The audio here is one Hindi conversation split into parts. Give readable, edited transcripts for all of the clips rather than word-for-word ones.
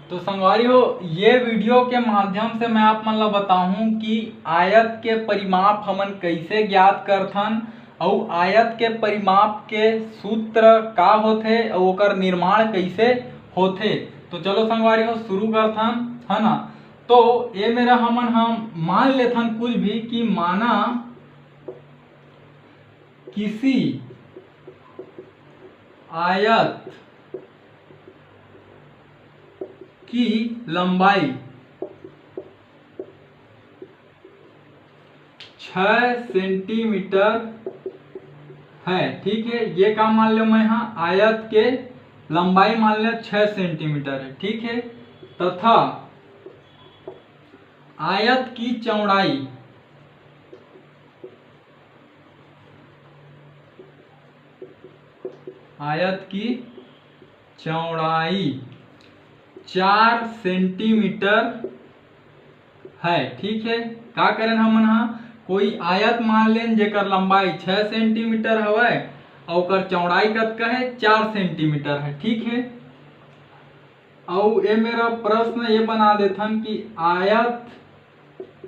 तो संगवारी हो, ये वीडियो के माध्यम से मैं आप मन ला बताऊं कि आयत के परिमाप हमन कैसे ज्ञात करथन और आयत के परिमाप के सूत्र का होथे और ओकर निर्माण कैसे होथे। तो चलो संगवारी हो शुरू करथन, है ना। तो ये मेरा हम मान लेथन कुछ भी कि माना किसी आयत की लंबाई 6 सेंटीमीटर है। ठीक है, ये का मान लो मैं यहाँ आयत के लंबाई मान लो 6 सेंटीमीटर है। ठीक है, तथा आयत की चौड़ाई आयत की चौड़ाई 4 सेंटीमीटर है। ठीक है, का करें हमन यहाँ कोई आयत मान लें जेकर लंबाई 6 सेंटीमीटर हवय और ओकर चौड़ाई कतका है 4 सेंटीमीटर है। ठीक है, और ये मेरा प्रश्न ये बना देथन कि आयत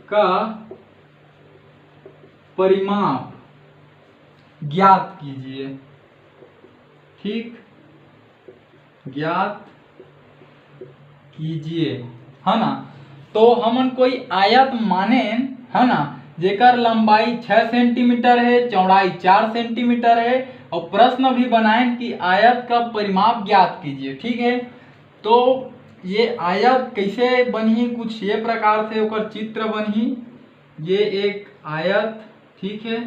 का परिमाप ज्ञात कीजिए। ठीक, ज्ञात कीजिए, है ना। तो हमन कोई आयत माने, है ना, जेकर लंबाई 6 सेंटीमीटर है, चौड़ाई 4 सेंटीमीटर है और प्रश्न भी बनाए कि आयत का परिमाप ज्ञात कीजिए। ठीक है, तो ये आयत कैसे बनी, कुछ ये प्रकार से ओकर चित्र बनी। ये एक आयत, ठीक है,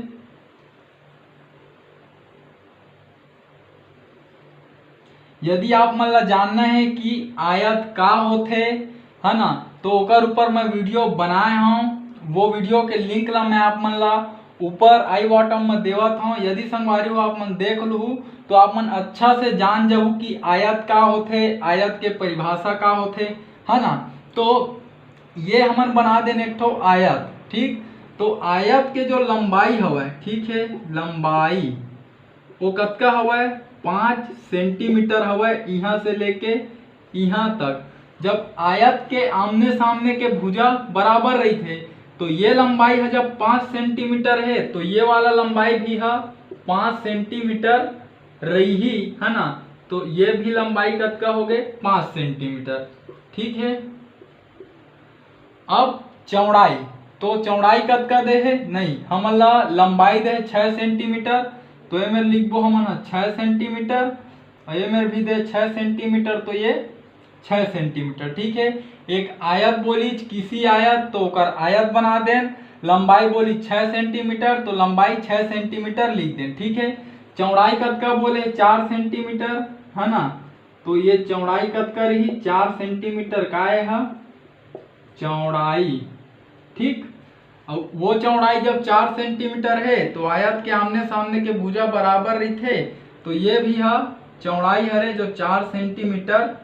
यदि आप मन ला जानना है कि आयत का होथे, है ना, तो ओकर ऊपर मैं वीडियो बनाए हूँ। वो वीडियो के लिंक ला मैं आप मन ला ऊपर आई बॉटम में देवत हूँ। यदि संगवारी हो आप मन देख लू तो आप मन अच्छा से जान जाऊ कि आयत का होथे, आयत के परिभाषा का होथे, है ना। तो ये हमन बना देने एक ठो आयत। ठीक, तो आयत के जो लंबाई हवय, ठीक है, लंबाई वो कतका हवय 5 सेंटीमीटर हवय, यहाँ से लेके यहाँ तक। जब आयत के आमने सामने के भुजा बराबर रही थे तो ये लंबाई है जब 5 सेंटीमीटर है तो ये वाला लंबाई भी है 5 सेंटीमीटर रही ही, है ना। तो ये भी लंबाई कतका हो गए 5 सेंटीमीटर। ठीक है, अब चौड़ाई, तो चौड़ाई कतका दे है, नहीं हमन ला लंबाई दे 6 सेंटीमीटर, तो ये मेरे लिखबो हमन 6 सेंटीमीटर और ये मेरे भी दे 6 सेंटीमीटर, तो ये 6 सेंटीमीटर। ठीक है, एक आयत बोली किसी आयत तो ओकर आयत बना दें, लंबाई बोली 6 सेंटीमीटर तो लंबाई 6 सेंटीमीटर लिख दें। ठीक है, चौड़ाई कतका बोले 4 सेंटीमीटर, है ना, तो ये चौड़ाई कतका रही 4 सेंटीमीटर का है चौड़ाई। ठीक, और वो चौड़ाई जब 4 सेंटीमीटर है तो आयत के आमने सामने के भुजा बराबर रही थे, तो ये भी है चौड़ाई हरे जो 4 सेंटीमीटर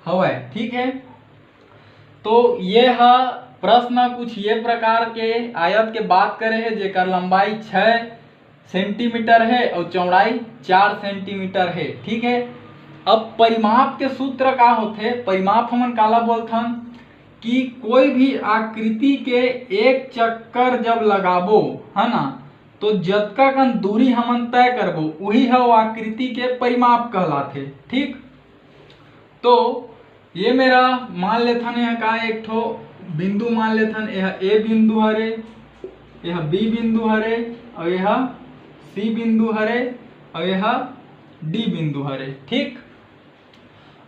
हवय। ठीक है, तो ये है प्रश्न कुछ ये प्रकार के आयत के बात करे है जेकर लंबाई 6 सेंटीमीटर है और चौड़ाई 4 सेंटीमीटर है। ठीक है, अब परिमाप के सूत्र का होते, परिमाप हमन काला बोलथन कि कोई भी आकृति के एक चक्कर जब लगाबो, है ना, तो जतका कन दूरी हमन तय करबो वही है वो आकृति के परिमाप कहलाथे। ठीक, तो ये मेरा मान लेथन यह का एक ठो बिंदु मान लेथन, यह ए बिंदु हरे, यह बी बिंदु हरे और यह सी बिंदु हरे और यह डी बिंदु हरे। ठीक,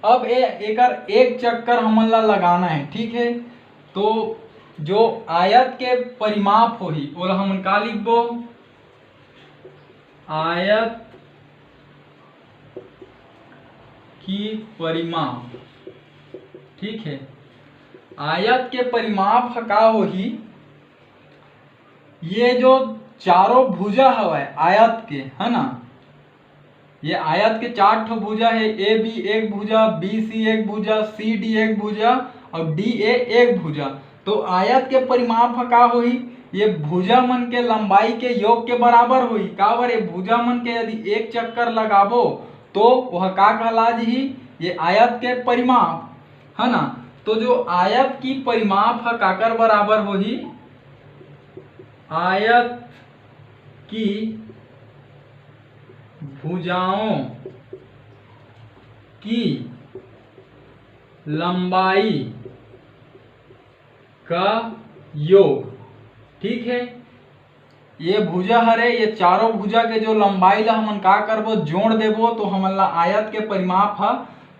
अब एकर एक चक्कर हमन ला लगाना है। ठीक है, तो जो आयत के परिमाप होही ओला हमन का लिखबो, आयत की परिमाप। ठीक है, आयत के परिमाप का होही, ये जो चारों भुजा हवय आयत के, है ना, ये आयत के 4 ठो भुजा है, ए बी एक भुजा, बी सी एक भुजा, सी डी एक भुजा और डी ए एक भुजा। तो आयत के परिमाप का होही, ये भुजा मन के लंबाई के योग के बराबर होही। काबर ये भुजा मन के यदि एक चक्कर लगाबो तो वह का कहला जी, ये आयत के परिमाप, है ना। तो जो आयत की परिमाप है काकर बराबर होही, आयत की भुजाओं की लंबाई का योग। ठीक है, ये भुजा हरे, ये चारों भुजा के जो लंबाई ला हमन का करबो, जोड़ देबो तो हमन ला आयत के परिमाप हा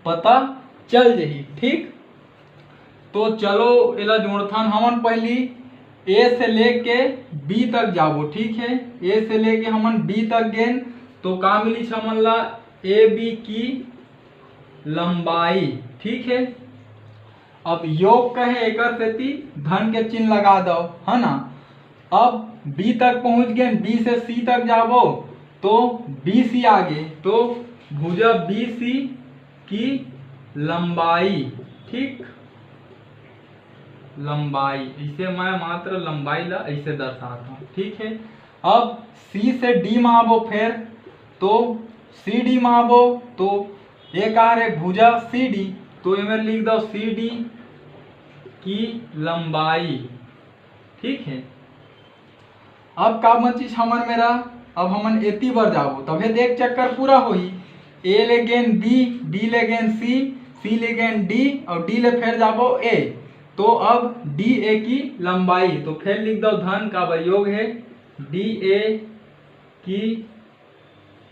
पता चल जही। ठीक, तो चलो एला जोड़थन हमन। पहली ए से लेके बी तक जाबो। ठीक है, ए से लेके हमन बी तक गेन तो का मिली हमन ला, ए बी की लंबाई। ठीक है, अब योग कहे एकर सेती धन के चिन्ह लगा दो, है ना। अब बी तक पहुंच गए, बी से सी तक जाबो तो बी सी आगे, तो भुजा बी सी की लंबाई। ठीक, लंबाई इसे मैं मात्र लंबाई ला ऐसे दर्शाता हूँ। ठीक है, अब सी से डी में आबो, फिर तो सी डी में आबो तो ये कहा रे भुजा सी डी, तो ये में लिख दो सी डी की लंबाई। ठीक है, अब का चीज हमन मेरा, अब हमन एती बार जाबो तब एक चक्कर पूरा होई। ए ले गेन बी, बी ले गेन सी, सी ले गेन डी और डी ले फिर जाबो ए, तो अब डी ए की लंबाई, तो फिर लिख दो धन का योग है डी ए की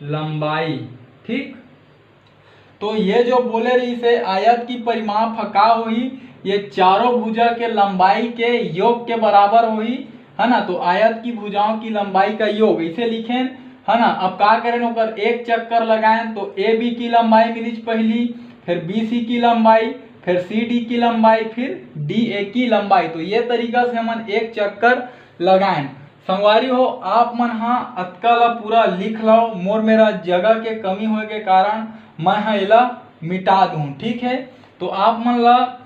लंबाई। ठीक, तो ये जो बोले रही से आयत की परिमाप का हुई, ये चारों भुजा के लंबाई के योग के बराबर हुई, है ना। तो आयत की भुजाओं की लंबाई का योग इसे लिखें, है ना। अब का करें ऊपर एक चक्कर लगाएं तो ए बी की लंबाई मिली पहली, फिर बी सी की लंबाई, फिर सी डी की लंबाई, फिर डी ए की लंबाई। तो ये तरीका से हम एक चक्कर लगाएं। संगवारी हो आप मन हाँ अतका ला पूरा लिख लो, मोर मेरा जगह के कमी होए के कारण मैं हाँ एला मिटा दूं। ठीक है, तो आप मन ला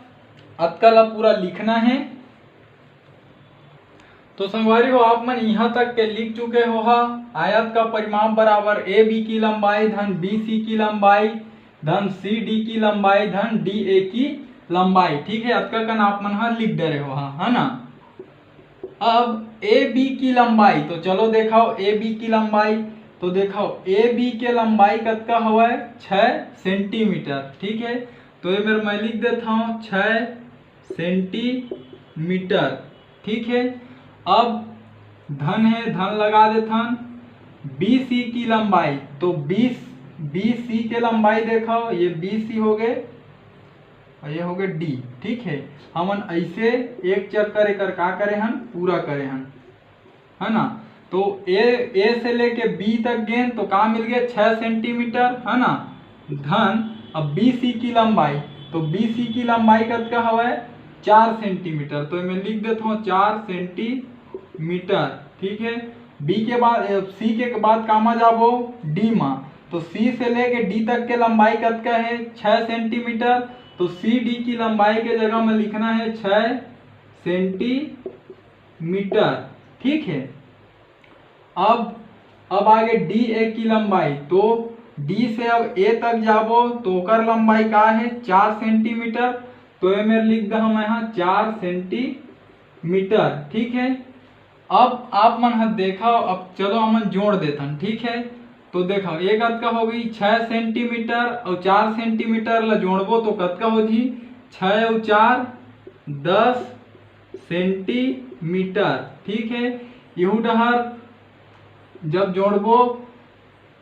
अतका ला पूरा लिखना है। तो संगवारी हो आप मन यहाँ तक के लिख चुके हो हा, आयत का परिमाप बराबर ए बी की लंबाई धन बी सी की लंबाई धन सी डी की लंबाई धन डी ए की लंबाई। ठीक है, अतका कन आप मन हाँ लिख दे रहे हो हाँ, है ना। अब ए बी की लंबाई, तो चलो देखाओ ए बी की लंबाई, तो देखाओ ए बी के लंबाई कतका हुआ है 6 सेंटीमीटर। ठीक है, तो ये मेरे मैं लिख देता हूँ 6 सेंटीमीटर। ठीक है, अब धन है, धन लगा देता हूँ बी सी की लंबाई, तो बी सी के लंबाई देखाओ, ये बी सी हो गए और ये हो गए डी। ठीक है, हमन ऐसे एक चक्कर एक का करे हन पूरा करे हन, है ना। तो ए से लेके बी तक गेन तो का मिल गया 6 सेंटीमीटर, है ना। धन अब बी सी की लंबाई, तो बी सी की लंबाई कतका हवा है 4 सेंटीमीटर, तो मैं लिख देता हूँ 4 सेंटीमीटर। ठीक है, बी के बाद सी के बाद कामा जाबो डी मा, तो सी से लेके डी तक के लंबाई कतका है 6 सेंटीमीटर, तो सी डी की लंबाई के जगह में लिखना है 6 सेंटीमीटर। ठीक है, अब आगे डी ए की लंबाई, तो डी से अब ए तक जाबो तो ओकर लंबाई का है 4 सेंटीमीटर, तो ये मेरे लिख दो मैं यहाँ 4 सेंटीमीटर। ठीक है, अब आप मन हाथ देखा, अब चलो हम जोड़ देते। ठीक है, तो देखो एक कतका हो गई 6 सेंटीमीटर और 4 सेंटीमीटर ला जोड़बो तो कतका हो जी 6 और 4 10 सेंटीमीटर। ठीक है, यहू डहर जब जोड़बो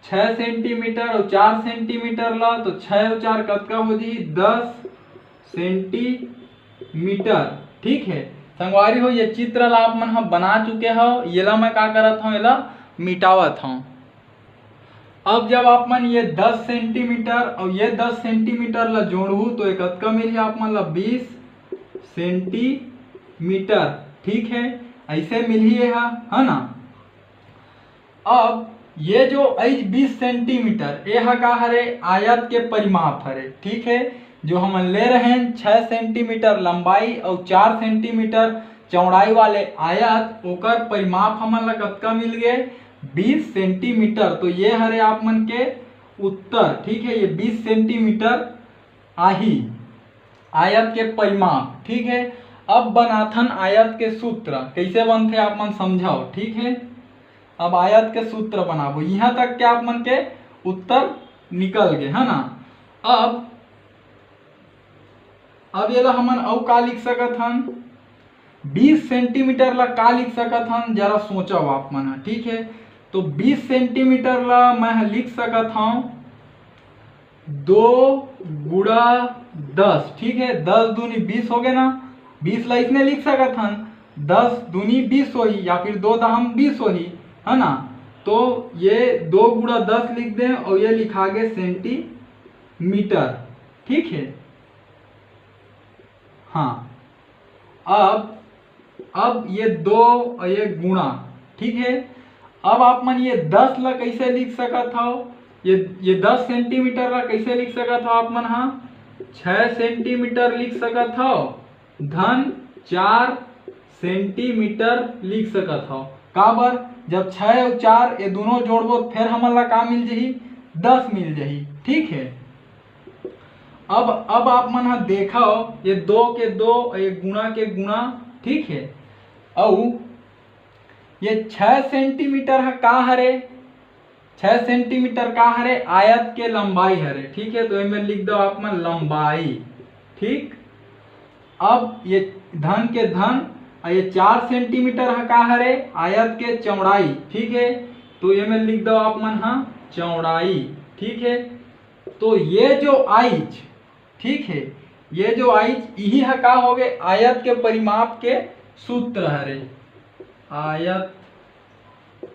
6 सेंटीमीटर और 4 सेंटीमीटर ला, तो 6 और 4 कतका हो जी 10 सेंटीमीटर। ठीक है, संगवारी हो ये चित्र ला आप मन हम बना चुके हो, ये ला मैं का करत हूँ, ये ला मिटावत हूँ। अब जब आप मन ये 10 सेंटीमीटर और ये 10 सेंटीमीटर ला जोड़ू तो एक कतका मिली आप मन ला 20 सेंटीमीटर। ठीक है, ऐसे मिली है ना। अब ये जो 20 सेंटीमीटर ये का हरे आयत के परिमाप हरे। ठीक है, जो हम ले रहे हैं 6 सेंटीमीटर लंबाई और 4 सेंटीमीटर चौड़ाई वाले आयत, ओकर परिमाप हमन ला कतका मिल गए 20 सेंटीमीटर। तो ये हरे आप मन के उत्तर। ठीक है, ये 20 सेंटीमीटर आही। आयत के परिमाप, ठीक है। अब बनाथन आयत के सूत्र कैसे बनते आप मन समझाओ, ठीक है। अब आयत के सूत्र बनाबो, यहाँ तक के आप मन के उत्तर निकल गए है ना। अब ये ला हमन अउ का लिख सकत हन, 20 सेंटीमीटर ला का लिख सकत हन, जरा सोचो आप मन, ठीक है। तो 20 सेंटीमीटर ला मैं लिख सकत हूं 2 गुणा 10, ठीक है। 10 दूनी 20 हो गए ना, 20 ला इसने लिख सकत हन 10 दूनी 20 होही, या फिर 2 दहम 20 होही, है ना। तो ये 2 गुणा 10 लिख दें और ये लिखा गए सेंटीमीटर, ठीक है। हाँ, अब ये 2 और ये गुणा, ठीक है। अब आप मन ये 10 ला कैसे लिख सकत हो, ये 10 सेंटीमीटर ला कैसे लिख सकत हो आप मन, हाँ 6 सेंटीमीटर लिख सकत हो, धन 4 सेंटीमीटर लिख सकत हो। काबर, जब 6 और 4 ये दोनों जोड़बो फिर हमन ला का मिल जाही, 10 मिल जाही, ठीक है। अब आप मन देखो ये 2 के 2 ये गुणा के गुणा, ठीक है। और ये 6 सेंटीमीटर है का हरे, 6 सेंटीमीटर का हरे आयत के लंबाई हरे, ठीक है। तो इनमें लिख दो आप मन लंबाई, ठीक। अब ये धन के धन और ये 4 सेंटीमीटर है का हरे आयत के चौड़ाई, ठीक है। तो ये में लिख दो आप मन हाँ चौड़ाई, ठीक है। तो ये जो आइच, ठीक है, ये जो आइच यही है का हो गए आयत के परिमाप के सूत्र हरे, आयत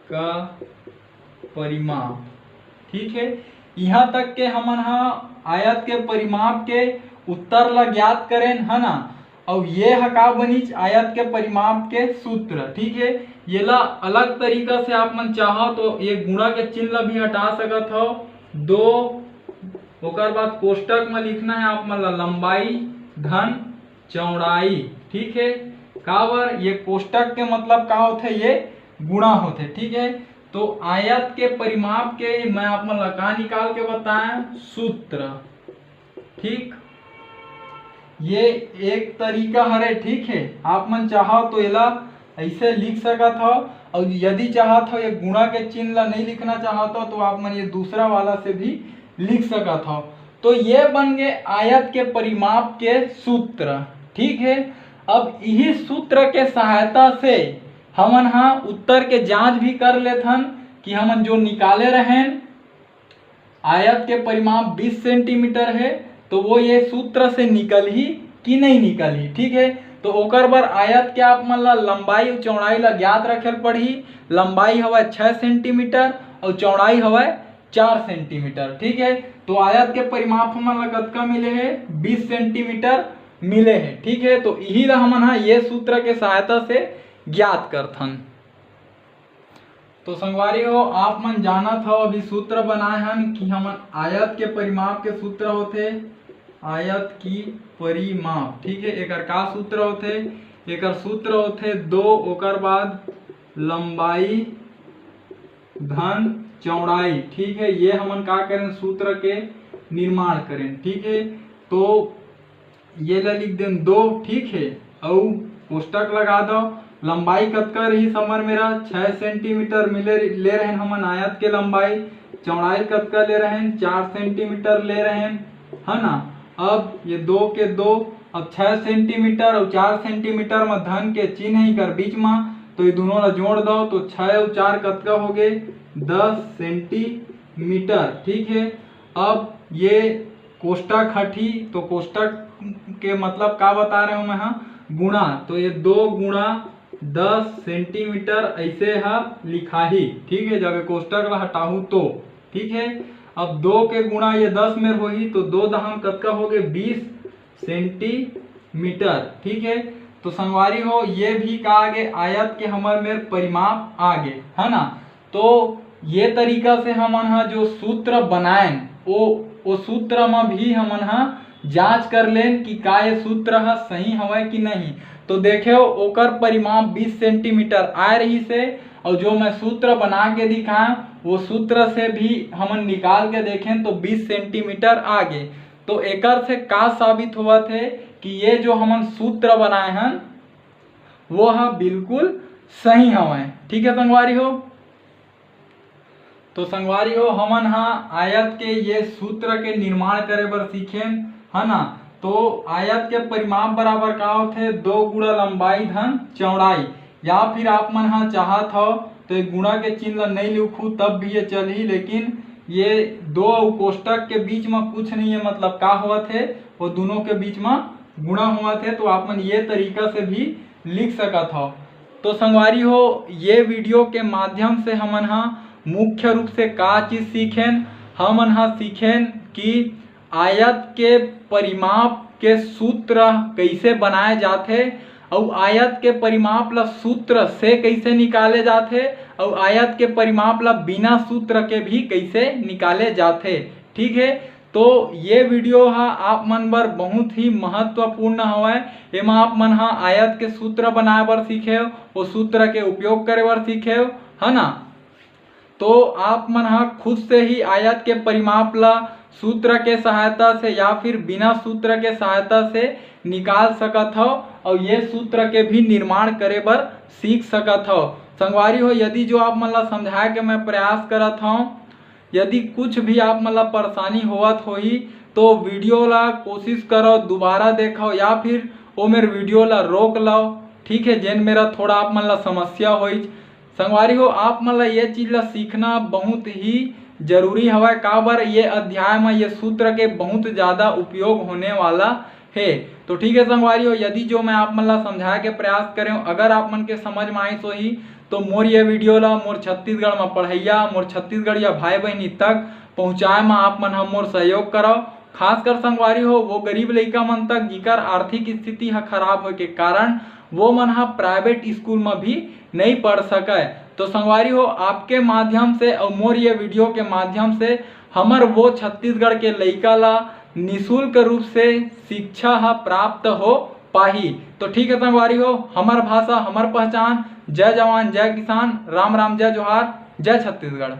का परिमाप, ठीक है। यहाँ तक के हमन आयत के परिमाप के उत्तर ला ज्ञात करें है ना। और ये है का बनीच आयत के परिमाप के सूत्र, ठीक है। ये ला अलग तरीका से आप मन चाहो तो ये गुणा के चिन्ह भी हटा सकत हो, 2 ओकर बाद कोष्टक में लिखना है आप मन ला लंबाई धन चौड़ाई, ठीक है। काबर ये कोष्टक के मतलब का होते, ये गुणा होते, ठीक है। तो आयत के परिमाप के मैं आप मन ला का निकाल के बताएं सूत्र, ठीक। ये एक तरीका हरे, ठीक है। आप मन चाहो तो एला ऐसे लिख सकत हो, और यदि चाहत हो ये गुणा के चिन्ह ला नहीं लिखना चाहत हो तो आप मन ये दूसरा वाला से भी लिख सकत हो। तो ये बन गए आयत के परिमाप के सूत्र, ठीक है। अब यही सूत्र के सहायता से हमन उत्तर के जांच भी कर लेथन कि हमन जो निकाले रहें आयत के परिमाप 20 सेंटीमीटर है तो वो ये सूत्र से निकल ही कि नहीं निकल ही, ठीक है। तो ओकर बर आयत के आप मन ला लंबाई और चौड़ाई ला ज्ञात रखेल पड़ही। लंबाई हवा 6 सेंटीमीटर और चौड़ाई हवा 4 सेंटीमीटर, ठीक है। तो आयत के परिमाप हमन ला कतका मिले है 20 सेंटीमीटर मिले है, ठीक है। तो यही ला हमन ये सूत्र के सहायता से ज्ञात करथन। तो संगवारी हो आप मन जानत हो अभी सूत्र बनाए हन कि हमन आयत के परिमाप के सूत्र होते आयत की परिमाप, ठीक है। एकर का सूत्र होते, एकर सूत्र होते 2 ओकर बाद लंबाई धन चौड़ाई, ठीक है। ये हमन का करें सूत्र के निर्माण करें, ठीक है। तो ये ला लिख दें 2, ठीक है। और कोष्टक लगा दो, लंबाई कतका रही समर मेरा 6 सेंटीमीटर मिले ले रहे हमन आयत के लंबाई, चौड़ाई कतका ले रहे 4 सेंटीमीटर ले रहे है ना। अब ये 2 के 2, अब 6 सेंटीमीटर और 4 सेंटीमीटर में धन के चिन्ह ही कर बीच में, तो ये दोनों ला जोड़ दो तो 6 और 4 कतका हो गए 10 सेंटीमीटर, ठीक है। अब ये कोष्टक हटी, तो कोष्टक के मतलब का बता रहे हूं मैं गुणा, तो ये 2 गुणा 10 सेंटीमीटर ऐसे है लिखा ही, ठीक है। जब कोष्टक ला हटाऊ तो, ठीक है। अब 2 के गुणा ये 10 में होही तो 2 दहम कतका हो गए 20 सेंटीमीटर, ठीक है। तो संगवारी हो ये भी का आगे आयत के हमर में परिमाप आगे है ना। तो ये तरीका से हमन जो सूत्र बनाएं वो सूत्र में भी हमन जांच कर लें कि का ये सूत्र सही हवे कि नहीं। तो देखो ओकर परिमाप 20 सेंटीमीटर आ रही से, और जो मैं सूत्र बना के दिखाएं वो सूत्र से भी हमन निकाल के देखें तो 20 सेंटीमीटर आ गए। तो एकर से का साबित हुआ थे कि ये जो हमन सूत्र बनाए हैं वो हा बिल्कुल सही हवे। ठीक है संगवारी हो। तो संगवारी हो हमन हा आयत के ये सूत्र के निर्माण करे बर सीखेन है ना। तो आयत के परिमाप बराबर का होथे 2 गुणा लंबाई धन चौड़ाई, या फिर आप मन हा चाहत हो तो गुणा के चिन्ह ला नहीं लिखू तब भी ये चलही, लेकिन ये 2 और कोष्टक के बीच में कुछ नहीं है, मतलब का हुआ थे वो दोनों के बीच में गुणा हुआ थे। तो आप मन ये तरीका से भी लिख सकत हो। तो संगवारी हो ये वीडियो के माध्यम से हमन हा मुख्य रूप से का चीज सीखेन, हमन हा सीखेन कि आयत के परिमाप के सूत्र कैसे बनाए जाते और आयत के परिमाप ला सूत्र से कैसे निकाले जाते और आयत के परिमाप ला बिना सूत्र के भी कैसे निकाले जाते। ठीक है। तो ये वीडियो हा आप मन बर बहुत ही महत्वपूर्ण हवय। एमा आप मन हा आयत के सूत्र बनाए बर सीखे, वो सूत्र के उपयोग करे बर सीखे है ना। तो आप मन हा खुद से ही आयत के परिमाप ला सूत्र के सहायता से या फिर बिना सूत्र के सहायता से निकाल सकत हो और ये सूत्र के भी निर्माण करे बर सीख सकत हो। संगवारी हो यदि जो आप मन ला समझाए के मैं प्रयास करत हूँ, यदि कुछ भी आप मन ला परेशानी होवत होही तो वीडियो ला कोशिश करो दोबारा देखो या फिर वो मेरे वीडियो ला रोक लो। ठीक है। जेन मेरा थोड़ा आप मन ला समस्या होई संगवारी हो आप मन ला ये चीज ला सीखना बहुत ही जरूरी हवय। का बर ये अध्याय में ये सूत्र के बहुत ज्यादा उपयोग होने वाला है। तो ठीक है संगवारी हो यदि जो मैं आप मन ला समझाए के प्रयास करे अगर आप मन के समझ में आई सोही तो मोर ये वीडियो ला मोर छत्तीसगढ़ में पढ़ैया मोर छत्तीसगढ़िया भाई बहनी तक पहुँचाए में आप मन हा मोर सहयोग करो। खासकर संगवारी हो वो गरीब लइका मन तक जिकर आर्थिक स्थिति हा खराब होए के कारण वो मन हा प्राइवेट स्कूल में भी नहीं पढ़ सके। तो संगवारी हो आपके माध्यम से और मोर ये वीडियो के माध्यम से हमर वो छत्तीसगढ़ के लइका ला निःशुल्क रूप से शिक्षा हा प्राप्त हो पाही। तो ठीक है संगवारी हो हमर भाषा हमर पहचान। जय जवान जय किसान, राम राम जय जोहार, जय छत्तीसगढ़।